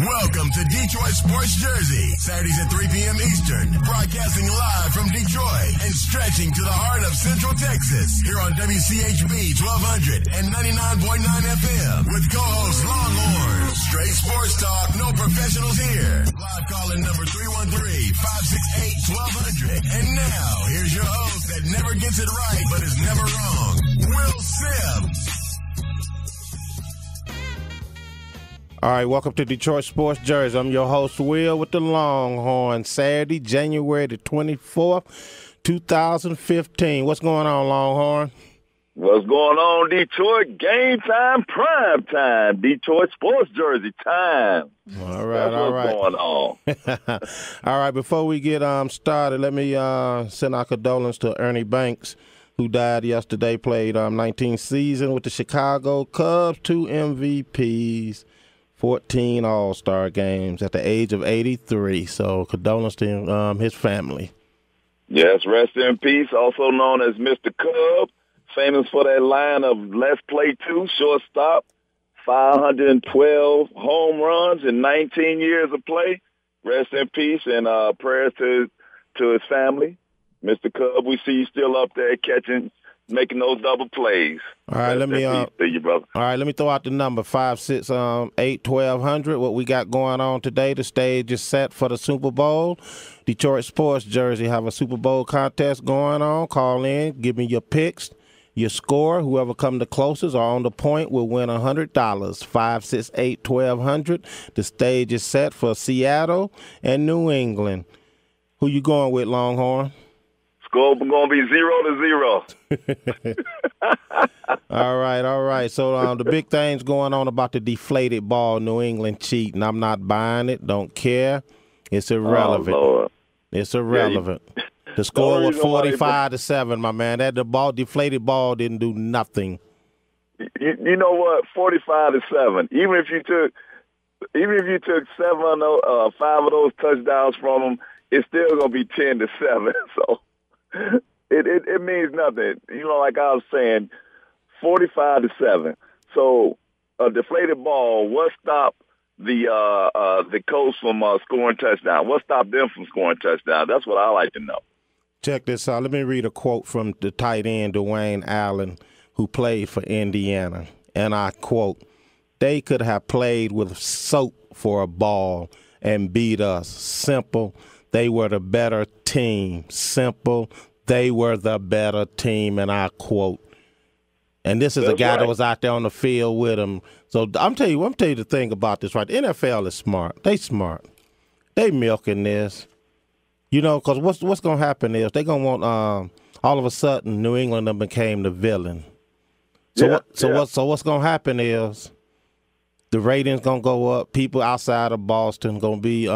Welcome to Detroit Sports Jersey, Saturdays at 3 p.m. Eastern, broadcasting live from Detroit and stretching to the heart of Central Texas, here on WCHB 1200 and 99.9 FM with co-host Longhorn. Straight sports talk, no professionals here. Live call-in number 313-568-1200. And now, here's your host that never gets it right but is never wrong, Will Sims. All right, welcome to Detroit Sports Jersey. I'm your host, Will, with the Longhorn. Saturday, January the 24th, 2015. What's going on, Longhorn? What's going on, Detroit? Game time, prime time. Detroit Sports Jersey time. All right, all right. What's going on? All right, before we get started, let me send our condolences to Ernie Banks, who died yesterday, played 19th season with the Chicago Cubs, 2 MVPs. 14 All-Star games at the age of 83. So condolences to his family. Yes, rest in peace. Also known as Mr. Cub, famous for that line of "Let's play two," shortstop, 512 home runs in 19 years of play. Rest in peace and prayers to his family. Mr. Cub, we see you still up there making those double plays. All right, let me throw out the number 568-1200. What we got going on today? The stage is set for the Super Bowl. Detroit Sports Jersey have a Super Bowl contest going on. Call in, give me your picks, your score. Whoever come the closest or on the point will win $100. 568-1200. The stage is set for Seattle and New England. Who you going with, Longhorn? Score going to be 0-0. All right. So the big thing's going on about the deflated ball, New England cheating. I'm not buying it. Don't care. It's irrelevant. Oh, it's irrelevant. Yeah, the score was 45-7, my man. Deflated ball didn't do nothing. You know what? 45-7. Even if you took 5 of those touchdowns from them, it's still going to be 10-7. So. It means nothing. You know, like I was saying, 45-7. So a deflated ball, what stopped the Colts from scoring touchdown? What stopped them from scoring touchdown? That's what I like to know. Check this out. Let me read a quote from the tight end, Dwayne Allen, who played for Indiana. And I quote, "They could have played with soap for a ball and beat us. Simple. They were the better team. Simple. They were the better team," and I quote. And this is a guy that was out there on the field with him. So I'm telling you the thing about this, right? The NFL is smart. They smart. They milking this. You know, because what's going to happen is they're going to want all of a sudden New England became the villain. So what's going to happen is the ratings going to go up. People outside of Boston going to be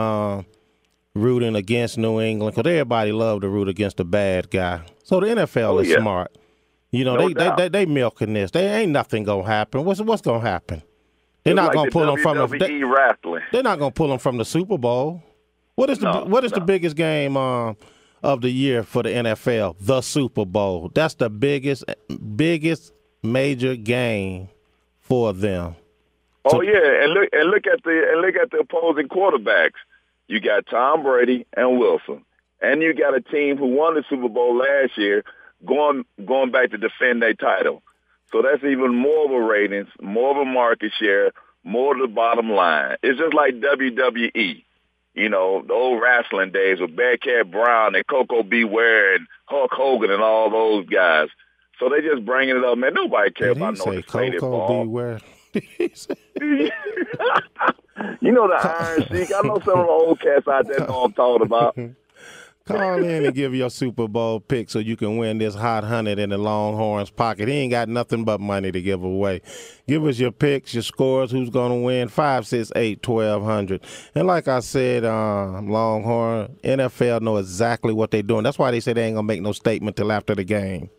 rooting against New England, because everybody love to root against the bad guy. So the NFL is smart. You know, they milking this. There ain't nothing gonna happen. What's gonna happen? They're not gonna pull them from the wrestling. They're not gonna pull them from the Super Bowl. What is the biggest game of the year for the NFL? The Super Bowl. That's the biggest major game for them. Oh yeah, and look at the opposing quarterbacks. You got Tom Brady and Wilson, and you got a team who won the Super Bowl last year going back to defend their title. So that's even more of a ratings, more of a market share, more of the bottom line. It's just like WWE, you know, the old wrestling days with Bearcat Brown and Coco Beware and Hulk Hogan and all those guys. So they just bringing it up, man. Nobody cares about no deflated ball. Beware. You know the Iron Sheik. I know some of the old cats out there know what I'm talking about. Call in and give your Super Bowl pick so you can win this hot $100 in the Longhorn's pocket. He ain't got nothing but money to give away. Give us your picks, your scores, who's going to win, 568-1200. And like I said, Longhorn, NFL know exactly what they're doing. That's why they say they ain't going to make no statement till after the game.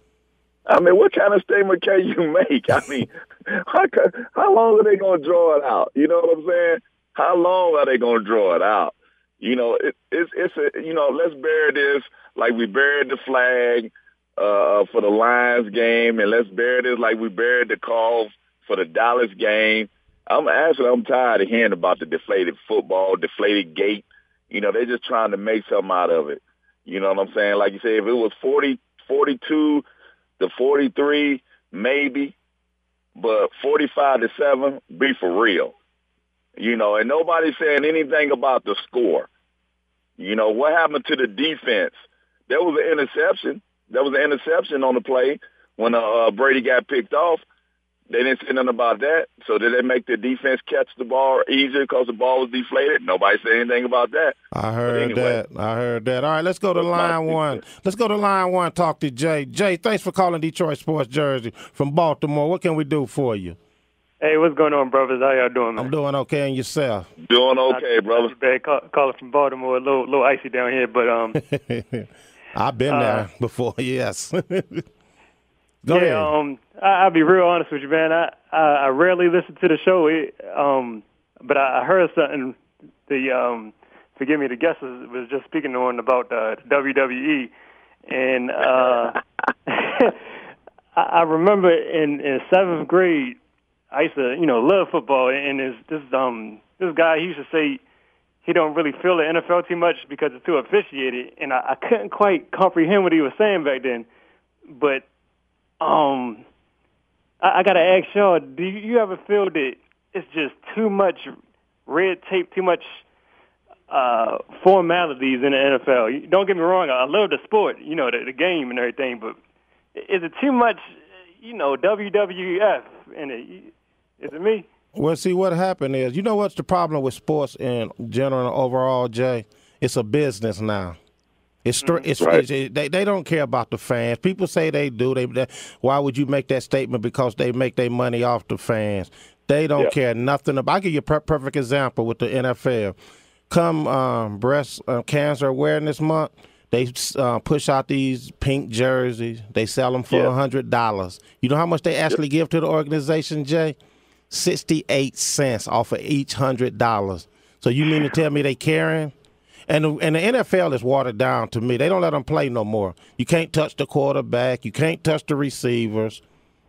I mean, what kind of statement can you make? I mean, how long are they going to draw it out? You know what I'm saying? How long are they going to draw it out? You know, let's bury this like we buried the flag for the Lions game, and let's bury this like we buried the call for the Dallas game. I'm tired of hearing about the deflated football, deflated gate. You know, they're just trying to make something out of it. You know what I'm saying? Like you say, if it was 42 to 43, maybe, but 45-7, be for real. You know, and nobody's saying anything about the score. You know, what happened to the defense? There was an interception. There was an interception on the play when Brady got picked off. They didn't say nothing about that. So did they make the defense catch the ball easier because the ball was deflated? Nobody said anything about that. I heard that. All right, let's go to line one. Let's go to line one, talk to Jay. Jay, thanks for calling Detroit Sports Jersey from Baltimore. What can we do for you? Hey, what's going on, brothers? How y'all doing, man? I'm doing okay, and yourself? Doing okay, brother. Bad calling from Baltimore. A little icy down here, but I've been there before. Yes. Go ahead. I'll be real honest with you, man. I rarely listen to the show, but I heard something. Forgive me, the guest was just speaking on about the WWE, and I remember in seventh grade, I used to love football, and this guy, he used to say he don't really feel the NFL too much because it's too officiated, and I couldn't quite comprehend what he was saying back then, but I got to ask y'all, do you ever feel that it's just too much red tape, too much formalities in the NFL? Don't get me wrong, I love the sport, the game and everything, but is it too much, WWF in it? Is it me? Well, see, what happened is, what's the problem with sports in general and overall, Jay? It's a business now. They don't care about the fans. People say they do. Why would you make that statement? Because they make their money off the fans. They don't care nothing about. I'll give you a perfect example with the NFL. Come Breast Cancer Awareness Month, they push out these pink jerseys. They sell them for $100. You know how much they actually give to the organization, Jay? 68 cents off of each $100. So you mean to tell me they caring? And the NFL is watered down to me. They don't let them play no more. You can't touch the quarterback. You can't touch the receivers.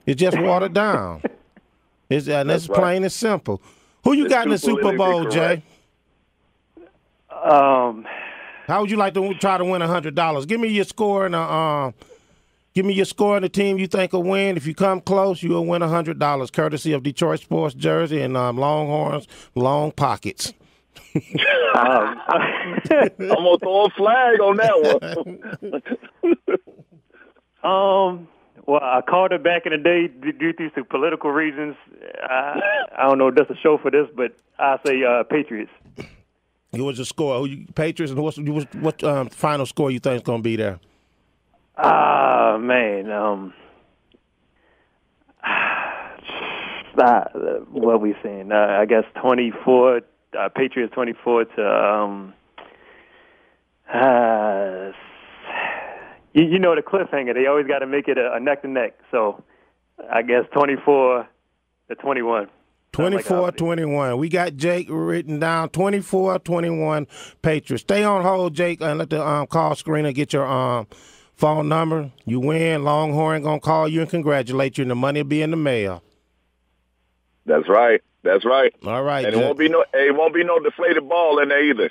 It's just watered down. It's plain and simple. Who you got in the Super Bowl, Jay? How would you like to try to win $100? Give me your score and give me your score and the team you think will win. If you come close, you'll win $100, courtesy of Detroit Sports Jersey and Longhorns Long Pockets. I'm gonna throw a flag on that one. Well, I called it back in the day due to some political reasons. I don't know if that's a show for this, but I say Patriots. What was the score? Patriots, and what final score you think is going to be there? Man. What we saying? I guess 24. Patriots 24 to. You know the cliffhanger. They always got to make it a neck to neck. So I guess 24 to 21. 24-21. We got Jake written down. 24-21 Patriots. Stay on hold, Jake, and let the call screener get your phone number. You win. Longhorn gonna call you and congratulate you, and the money will be in the mail. That's right. That's right. All right. And it won't be no deflated ball in there either.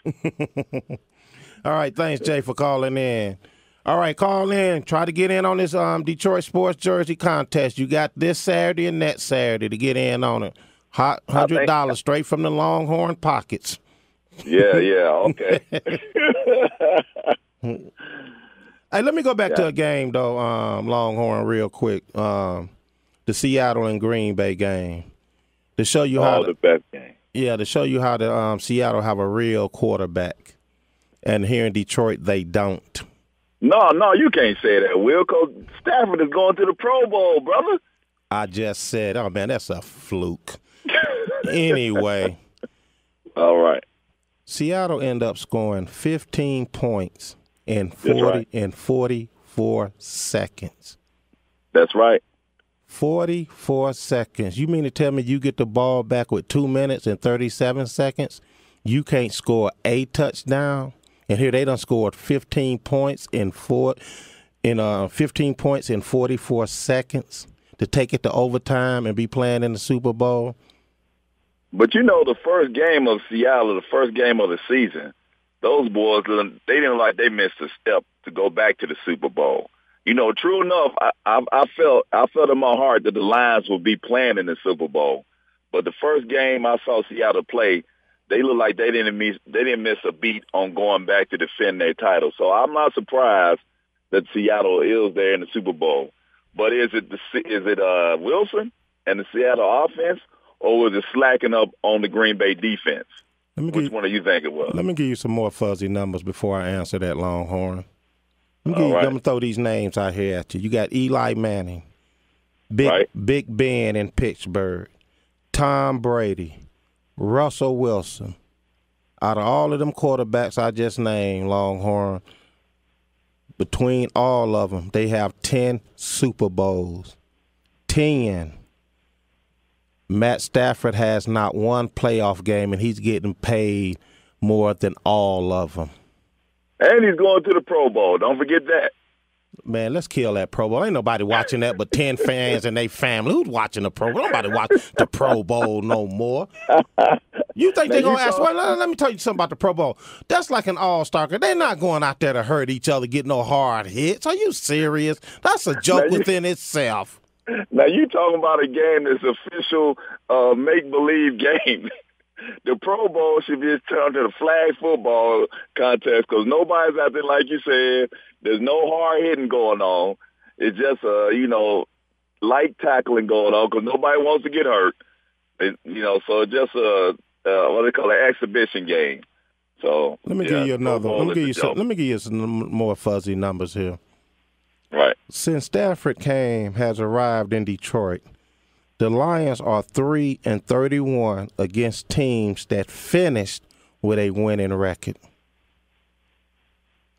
All right. Thanks, Jay, for calling in. All right, call in. Try to get in on this Detroit Sports Jersey contest. You got this Saturday and next Saturday to get in on it. Hot $100 straight from the Longhorn pockets. Yeah, okay. Hey, let me go back to a game, though, Longhorn, real quick. The Seattle and Green Bay game. To show you how the best game. Yeah, to show you how the Seattle have a real quarterback. And here in Detroit, they don't. No, you can't say that, Will, because Stafford is going to the Pro Bowl, brother. I just said, oh, man, that's a fluke. Anyway. All right. Seattle ended up scoring 15 points in 44 seconds. That's right. 44 seconds. You mean to tell me you get the ball back with 2 minutes and 37 seconds? You can't score a touchdown? And here they done scored 15 points in 44 seconds to take it to overtime and be playing in the Super Bowl. But the first game of Seattle, the first game of the season, those boys, they didn't like they missed a step to go back to the Super Bowl. True enough, I felt in my heart that the Lions would be playing in the Super Bowl. But the first game I saw Seattle play, they looked like they didn't miss a beat on going back to defend their title. So I'm not surprised that Seattle is there in the Super Bowl. But is it Wilson and the Seattle offense, or was it slacking up on the Green Bay defense? Which one do you think it was? Let me give you some more fuzzy numbers before I answer that, Longhorn. I'm going to throw these names out here at you. You got Eli Manning, Big Ben in Pittsburgh, Tom Brady, Russell Wilson. Out of all of them quarterbacks I just named, Longhorn, between all of them, they have 10 Super Bowls. 10. Matt Stafford has not one playoff game, and he's getting paid more than all of them. And he's going to the Pro Bowl. Don't forget that. Man, let's kill that Pro Bowl. Ain't nobody watching that but 10 fans and their family. Who's watching the Pro Bowl? Nobody watch the Pro Bowl no more. You think they're going to ask? Well, let me tell you something about the Pro Bowl. That's like an all-star. They're not going out there to hurt each other, get no hard hits. Are you serious? That's a joke within itself. Now, you talking about a game that's official make-believe game. The Pro Bowl should be turned to the flag football contest because nobody's out there, like you said. There's no hard hitting going on. It's just, light tackling going on because nobody wants to get hurt. So it's just what they call an exhibition game. So let me give you another. Let me give you some more fuzzy numbers here. Right. Since Stafford has arrived in Detroit, the Lions are 3-31 against teams that finished with a winning record.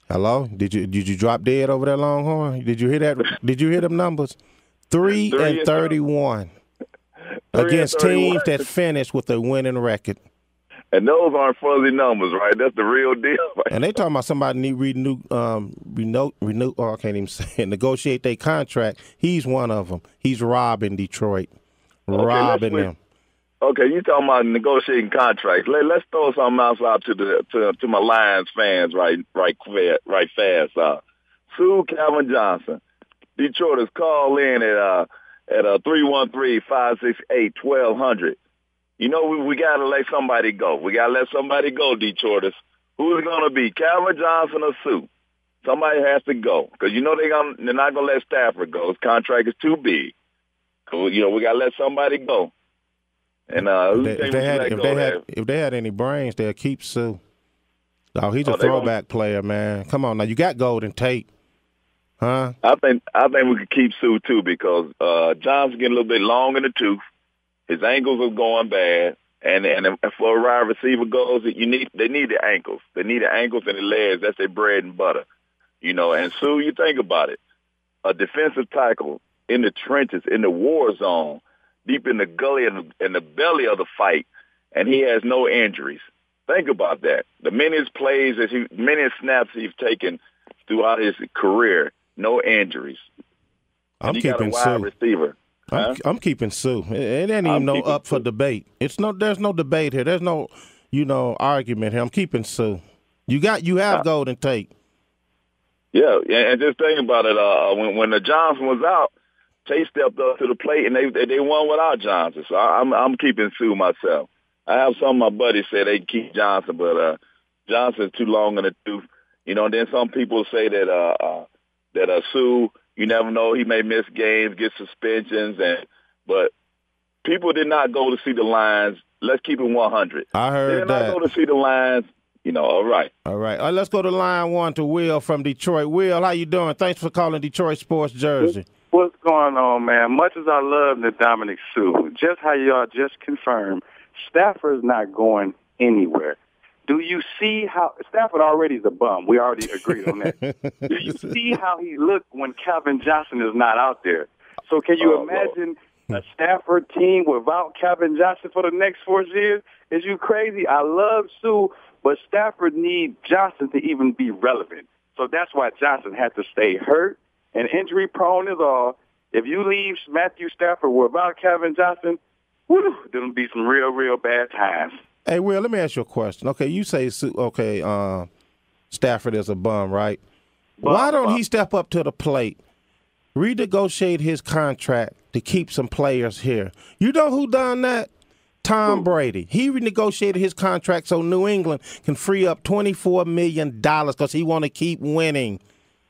Hello? Did you drop dead over there, Longhorn? Did you hear that? Did you hear them numbers? 3-31 against teams that finished with a winning record. And those aren't fuzzy numbers, right? That's the real deal. Right? And they talking about somebody need renew, or I can't even say it, negotiate their contract. He's one of them. He's robbing Detroit. Robbing them. Okay, you talking about negotiating contracts. Let's throw something else out to my Lions fans right fast. Sue Calvin Johnson. Detroiters call in at 313-568-1200. We got to let somebody go. We got to let somebody go, Detroiters. Who's it going to be, Calvin Johnson or Sue? Somebody has to go because they're not going to let Stafford go. His contract is too big. So, we got to let somebody go. And if they had any brains, they'll keep Sue. Oh, he's a throwback player, man. Come on now, you got Golden Tate, huh? I think we could keep Sue too because John's getting a little bit long in the tooth. His ankles are going bad, and for a wide receiver goes, they need the ankles. They need the ankles and the legs. That's their bread and butter, And Sue, you think about it, a defensive tackle in the trenches, in the war zone, deep in the gully and in the belly of the fight, and he has no injuries. Think about that. The many snaps he's taken throughout his career, no injuries. I'm keeping Sue. Receiver. I'm keeping Sue. It ain't even up for debate. There's no debate here. There's no, argument here. I'm keeping Sue. You have Golden Tate. Yeah, and just think about it. When the Johnson was out, Tate stepped up to the plate and they won without Johnson. So I'm keeping Sue myself. I have some of my buddies say they keep Johnson, but Johnson's too long in the tooth. And then some people say that Sue, you never know, he may miss games, get suspensions, but people did not go to see the Lions. Let's keep it 100. I heard that. They did not go to see the Lions. All right. All right. Let's go to line one to Will from Detroit. Will, how you doing? Thanks for calling Detroit Sports Jersey. What's going on, man? Much as I love the Dominic Sue, just how y'all just confirmed, Stafford's not going anywhere. Do you see how Stafford already is a bum? We already agreed on that. Do you see how he looked when Calvin Johnson is not out there? So can you imagine a Stafford team without Calvin Johnson for the next 4 years? Is you crazy? I love Sue, but Stafford needs Johnson to even be relevant. So that's why Johnson had to stay hurt and injury prone is all. If you leave Matthew Stafford without Calvin Johnson, whew, there'll be some real, real bad times. Hey, Will, let me ask you a question. Okay, you say, Stafford is a bum, right? Why don't he step up to the plate, renegotiate his contract to keep some players here? You know who done that? Tom Brady. He renegotiated his contract so New England can free up $24 million because he want to keep winning.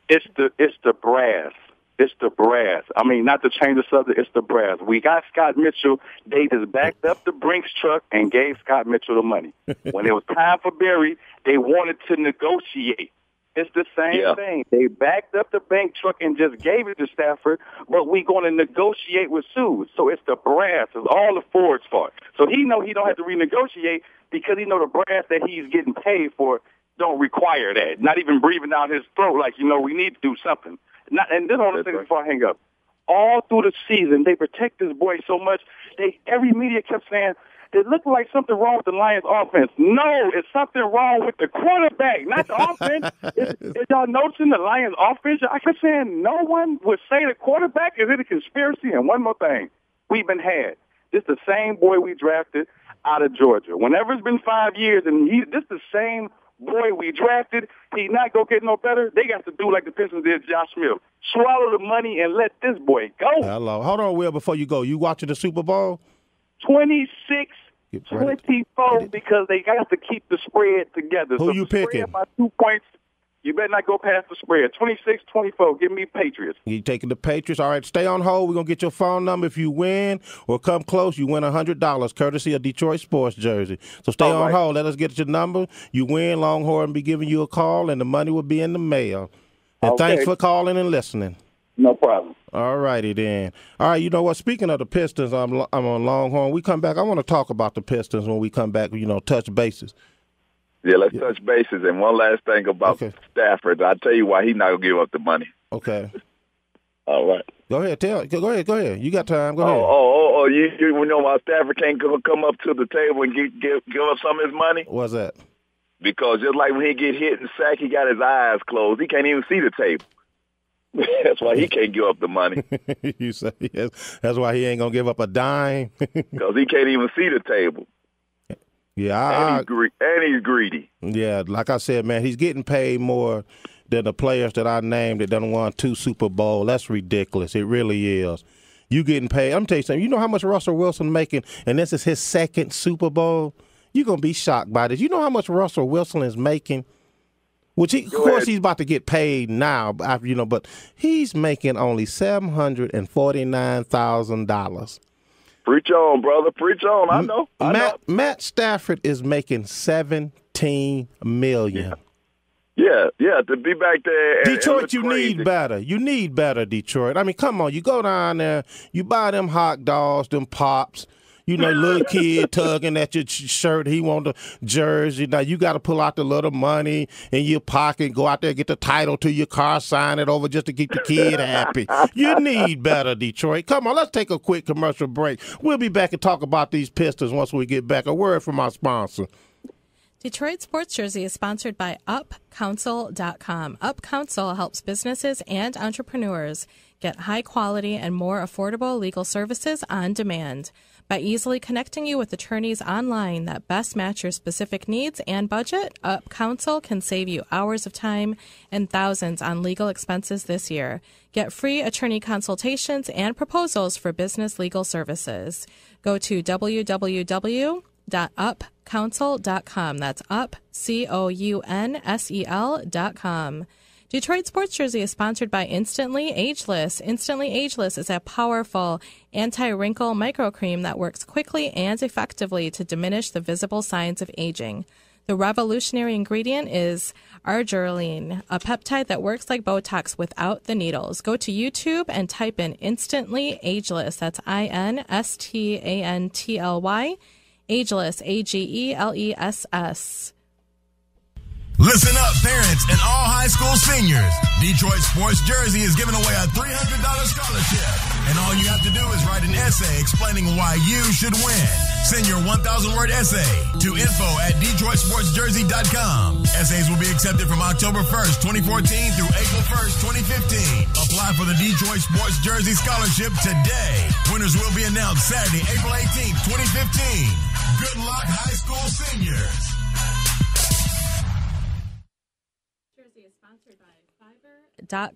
It's the brass. It's the brass. I mean, not to change the subject, it's the brass. We got Scott Mitchell. They just backed up the Brinks truck and gave Scott Mitchell the money. When it was time for Barry, they wanted to negotiate. It's the same thing. They backed up the bank truck and just gave it to Stafford, but we're going to negotiate with Sue. So it's the brass. It's all the Ford's fault. So he know he don't have to renegotiate because he know the brass that he's getting paid for don't require that. Not even breathing down his throat like, we need to do something. And this only thing before I hang up. All through the season, they protect this boy so much. Every media kept saying, it looked like something wrong with the Lions offense. No, it's something wrong with the quarterback, not the offense. Is y'all noticing the Lions offense? I kept saying no one would say the quarterback is in a conspiracy. And one more thing, we've been had. This is the same boy we drafted out of Georgia. Whenever it's been 5 years, and this is the same boy we drafted, he not going to get no better. They got to do like the Pistons did Josh Smith. Swallow the money and let this boy go. Hello. Hold on, Will, before you go. You watching the Super Bowl? 26-24 because they got to keep the spread together. Who you picking? By 2 points, you better not go past the spread. 26-24. Give me Patriots. You taking the Patriots? All right, stay on hold. We're going to get your phone number. If you win or come close, you win $100, courtesy of Detroit Sports Jersey. So stay on hold. Let us get your number. You win, Longhorn will be giving you a call, and the money will be in the mail. And thanks for calling and listening. No problem. All righty then. All right, you know what? Speaking of the Pistons, I'm on Longhorn. We come back. I want to talk about the Pistons when we come back, touch bases. Yeah, let's touch bases. And one last thing about Stafford. I'll tell you why he's not going to give up the money. Okay. All right. Go ahead. Go ahead. You got time. Go ahead. You know why Stafford can't come up to the table and give up some of his money? What's that? Because just like when he get hit and sacked, he got his eyes closed. He can't even see the table. That's why he can't give up the money. You say yes. That's why he ain't gonna give up a dime. Because he can't even see the table. Yeah, and he's greedy. Yeah, like I said, man, he's getting paid more than the players that I named that done won 2 Super Bowl. That's ridiculous. It really is. You getting paid. I'm telling you something. You know how much Russell Wilson making, and this is his 2nd Super Bowl? You're gonna be shocked by this. You know how much Russell Wilson is making? Which, of course, he's about to get paid now, but he's making only $749,000. Preach on, brother. Preach on. I know. Matt Stafford is making $17 million. Yeah, to be back there. Detroit, you need better. You need better, Detroit. I mean, come on. You go down there, you buy them hot dogs, them pops. Little kid tugging at your shirt. He want the jersey. Now, you got to pull out the little money in your pocket, go out there, get the title to your car, sign it over just to keep the kid happy. You need better, Detroit. Come on, let's take a quick commercial break. We'll be back and talk about these Pistons once we get back. A word from our sponsor. Detroit Sports Jersey is sponsored by UpCounsel.com. UpCounsel helps businesses and entrepreneurs get high-quality and more affordable legal services on demand. By easily connecting you with attorneys online that best match your specific needs and budget, UpCounsel can save you hours of time and thousands on legal expenses this year. Get free attorney consultations and proposals for business legal services. Go to www.upcounsel.com. That's UpCounsel.com. Detroit Sports Jersey is sponsored by Instantly Ageless. Instantly Ageless is a powerful anti-wrinkle microcream that works quickly and effectively to diminish the visible signs of aging. The revolutionary ingredient is arginine, a peptide that works like Botox without the needles. Go to YouTube and type in Instantly Ageless. That's INSTANTLY. Ageless, AGELESS. Listen up, parents and all high school seniors. Detroit Sports Jersey is giving away a $300 scholarship. And all you have to do is write an essay explaining why you should win. Send your 1,000-word essay to info@DetroitSportsJersey.com. Essays will be accepted from October 1st, 2014 through April 1st, 2015. Apply for the Detroit Sports Jersey Scholarship today. Winners will be announced Saturday, April 18th, 2015. Good luck, high school seniors.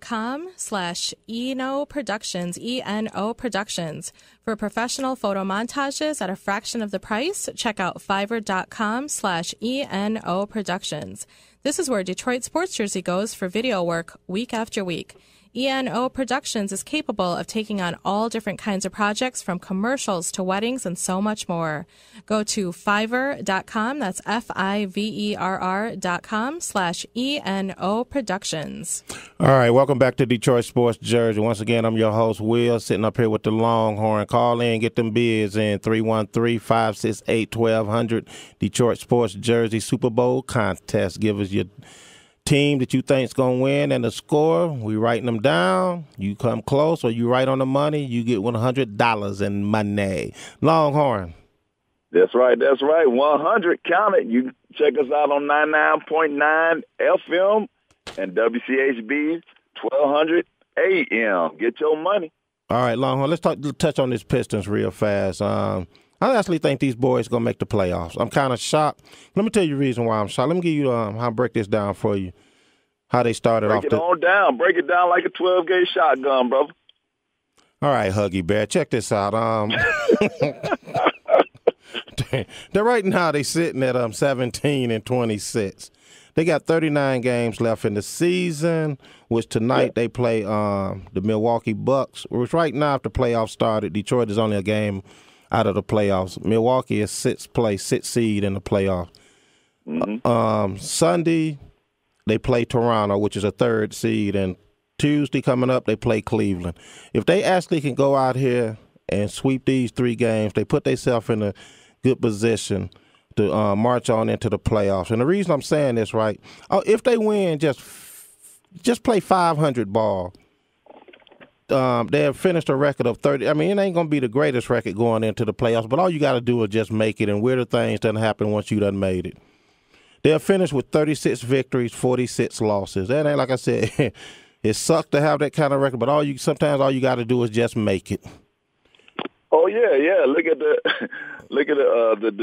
.com/Eno Productions, ENO Productions. For professional photo montages at a fraction of the price, check out Fiverr.com/ENO Productions. This is where Detroit Sports Jersey goes for video work week after week. ENO Productions is capable of taking on all different kinds of projects from commercials to weddings and so much more. Go to Fiverr.com, that's Fiverr.com/ENO Productions. All right, welcome back to Detroit Sports Jersey. Once again, I'm your host, Will, sitting up here with the Longhorn. Call in, get them bids in, 313-568-1200. Detroit Sports Jersey Super Bowl contest. Give us your team that you think's going to win and the score. We writing them down. You come close or you right on the money, you get $100 in money. Longhorn. That's right. 100, count it. You check us out on 99.9 FM and WCHB 1200 AM. Get your money. All right, Longhorn, let's touch on this Pistons real fast. I actually think these boys going to make the playoffs. I'm kind of shocked. Let me tell you the reason why I'm shocked. Let me give you how I break this down for you, how they started off. Break it down like a 12-gauge shotgun, brother. All right, Huggy Bear, check this out. They're right now they sitting at 17-26. They got 39 games left in the season, which tonight they play the Milwaukee Bucks, which right now if the playoffs started, Detroit is only a game out of the playoffs. Milwaukee is sixth seed in the playoffs. Mm-hmm. Sunday, they play Toronto, which is a third seed, and Tuesday coming up, they play Cleveland. If they actually can go out here and sweep these three games, they put themselves in a good position to march on into the playoffs. And the reason I'm saying this, right, if they win, just play 500 ball. They have finished a record of 30. I mean, it ain't going to be the greatest record going into the playoffs, but all you got to do is just make it, and weirder things doesn't happen once you done made it. They'll finish with 36 victories, 46 losses. That ain't, like I said, it sucks to have that kind of record, but sometimes all you got to do is just make it. Oh, yeah. Look at the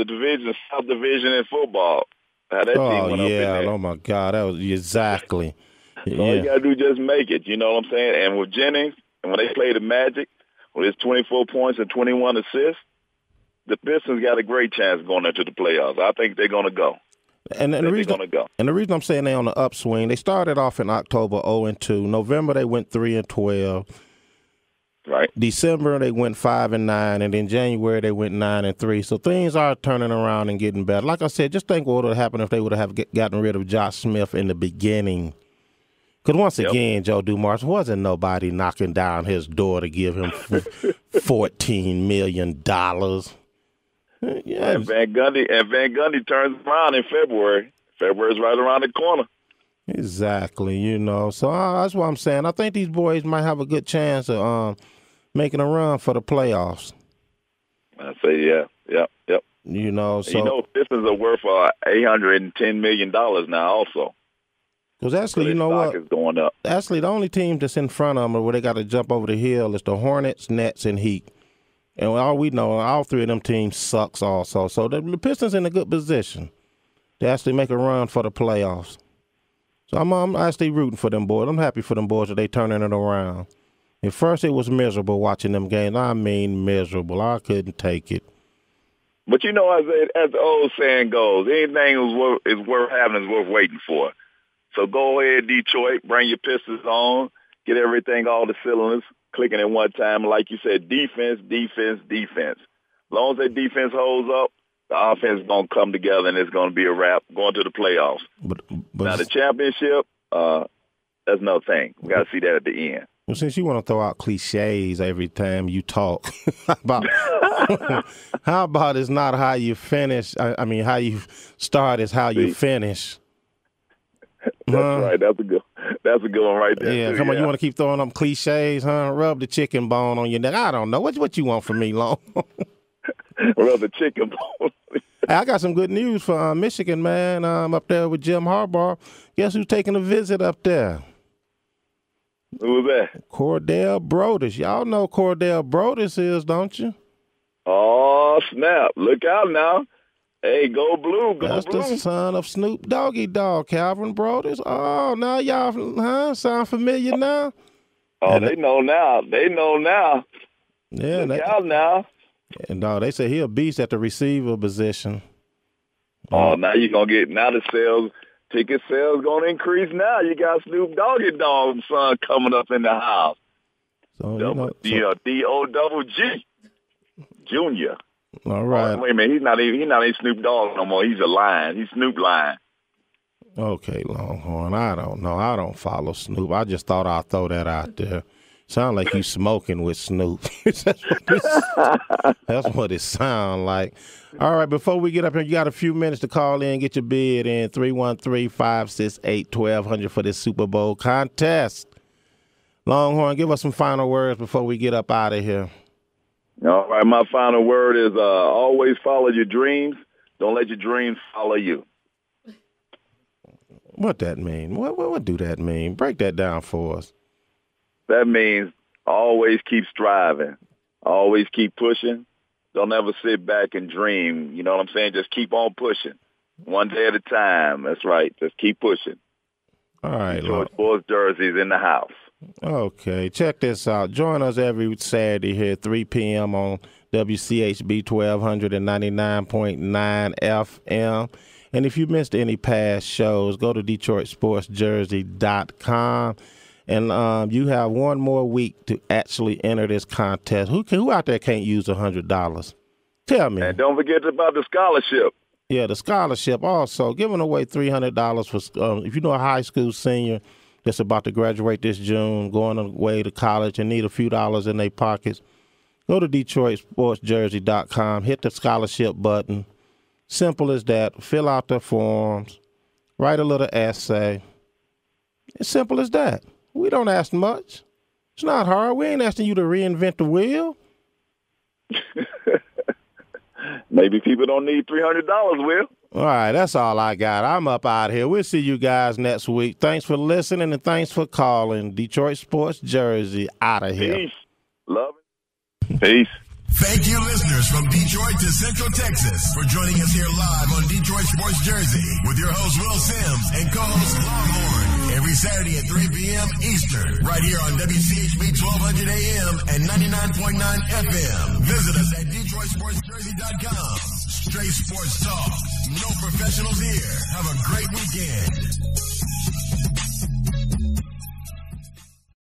division, South Division in football. How that team went up in there. Oh, my God. That was exactly. All you got to do is just make it. You know what I'm saying? And with Jennings, and when they play the Magic, with his 24 points and 21 assists, the Pistons got a great chance going into the playoffs. I think they're going to go. And the reason I'm saying they're on the upswing, they started off in October 0-2. November they went 3-12. Right. December they went 5-9, and then January they went 9-3. So things are turning around and getting better. Like I said, just think what would have happened if they would have gotten rid of Josh Smith in the beginning. Because once again, Joe Dumars wasn't nobody knocking down his door to give him $14 million. Yeah. And Van Gundy turns around in February. February's right around the corner. Exactly, So that's what I'm saying. I think these boys might have a good chance of making a run for the playoffs. I say, yeah. So Pistons are worth $810 million now also. Because actually, so you know what? Is going up. Actually, the only team that's in front of them where they got to jump over the hill is the Hornets, Nets, and Heat. And all we know, all three of them teams sucks also. So the Pistons in a good position to actually make a run for the playoffs. So I'm actually rooting for them boys. I'm happy for them boys that they turning it around. At first, it was miserable watching them games. I mean, miserable. I couldn't take it. But as the old saying goes, anything is worth having is worth waiting for. So go ahead, Detroit, bring your Pistons on, get everything, all the cylinders, clicking at one time. Like you said, defense. As long as that defense holds up, the offense is going to come together, and it's going to be a wrap going to the playoffs. But now, the championship, that's no thing. We got to see that at the end. Well, since you want to throw out cliches every time you talk, how about it's not how you finish? I mean, how you start is how you finish. right. That's a good one right there. Yeah, too, come on. You want to keep throwing them cliches, huh? Rub the chicken bone on your neck. I don't know. What you want from me, Long? Rub the chicken bone. Hey, I got some good news for Michigan, man. Up there with Jim Harbaugh. Guess who's taking a visit up there? Who was that? Cordell Brodus. Y'all know Cordell Brodus is, don't you? Oh, snap. Look out now. Hey, go blue, go That's blue. the son of Snoop Doggy Dogg, Calvin Brodus. Oh, now y'all, sound familiar now? Oh, and they know now. Yeah. Look out now. And they say he a beast at the receiver position. Oh, now you're going to get, now the ticket sales going to increase now. You got Snoop Doggy Dogg son coming up in the house. So, D-O-double-G, Junior. All right. Oh, wait a minute, he's not even Snoop Dogg no more. He's a lion. He's Snoop Lion. Okay, Longhorn. I don't know. I don't follow Snoop. I just thought I'd throw that out there. Sound like you smoking with Snoop. That's what it sound like. All right, before we get up here, you got a few minutes to call in, get your bid in, 313-568-1200 for this Super Bowl contest. Longhorn, give us some final words before we get up out of here. All right, my final word is always follow your dreams. Don't let your dreams follow you. What that mean? What do that mean? Break that down for us. That means always keep striving. Always keep pushing. Don't ever sit back and dream. You know what I'm saying? Just keep on pushing. One day at a time. That's right. Just keep pushing. All right. Detroit sports jerseys in the house. Okay. Check this out. Join us every Saturday here at 3 p.m. on WCHB 1299.9 FM. And if you missed any past shows, go to DetroitSportsJersey.com. And you have one more week to actually enter this contest. Who out there can't use $100? Tell me. And don't forget about the scholarship. Yeah, the scholarship also. Giving away $300 for if you know a high school senior that's about to graduate this June, going away to college and need a few dollars in their pockets, go to DetroitSportsJersey.com, hit the scholarship button. Simple as that. Fill out the forms, write a little essay. It's simple as that. We don't ask much. It's not hard. We ain't asking you to reinvent the wheel. Maybe people don't need $300, Will. All right, that's all I got. I'm up out here. We'll see you guys next week. Thanks for listening and thanks for calling. Detroit Sports Jersey out of here. Peace. Love it. Peace. Thank you, listeners from Detroit to Central Texas, for joining us here live on Detroit Sports Jersey with your host, Will Sims, and co-host Longhorn. Every Saturday at 3 p.m. Eastern, right here on WCHB 1200 AM and 99.9 FM. Visit us at DetroitSportsJersey.com. Straight sports talk. No professionals here. Have a great weekend.